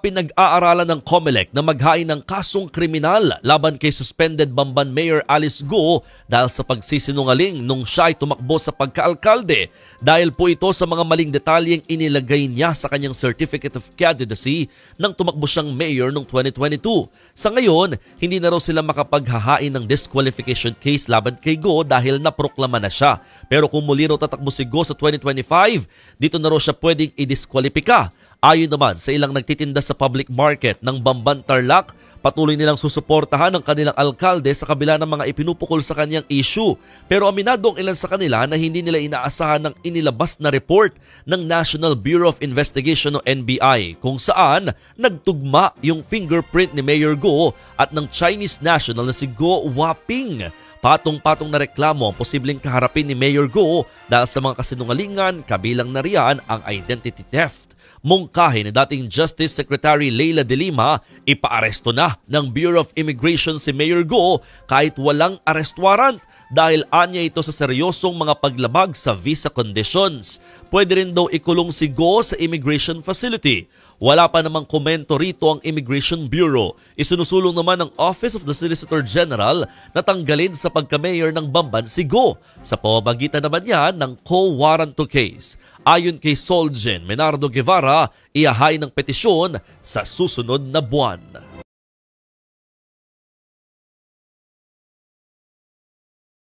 pinag-aaralan ng COMELEC na maghain ng kasong kriminal laban kay suspended Bamban Mayor Alice Go dahil sa pagsisinungaling nung siya ay tumakbo sa pagkaalkalde dahil po ito sa mga maling detalyeng inilagay niya sa kanyang Certificate of Candidacy nang tumakbo siyang mayor noong 2022. Sa ngayon, hindi na raw sila makapaghahain ng disqualification case laban kay Go dahil naproklama na siya. Pero kung muli raw tatakbo si Go sa 2025, dito na raw siya pwedeng i-disqualifika. Ayon naman sa ilang nagtitinda sa public market ng Bamban Tarlac, patuloy nilang susuportahan ang kanilang alkalde sa kabila ng mga ipinupukol sa kanyang issue. Pero aminado ang ilan sa kanila na hindi nila inaasahan ng inilabas na report ng National Bureau of Investigation o NBI kung saan nagtugma yung fingerprint ni Mayor Go at ng Chinese national na si Go Waping. Patong-patong na reklamo ang posibleng kaharapin ni Mayor Go dahil sa mga kasinungalingan, kabilang na riyan ang identity theft. Mungkahi na dating Justice Secretary Leila de Lima, ipaaresto na ng Bureau of Immigration si Mayor Go kahit walang arrest warrant dahil anya ito sa seryosong mga paglabag sa visa conditions. Pwede rin daw ikulong si Go sa immigration facility. Wala pa namang komento rito ang Immigration Bureau. Isinusulong naman ng Office of the Solicitor General na tanggalin sa pagka-mayor ng Bamban si Go sa pamamagitan naman niya ng co-warrant to case. Ayon kay Solgen Menardo Guevara, ihahain ng petisyon sa susunod na buwan.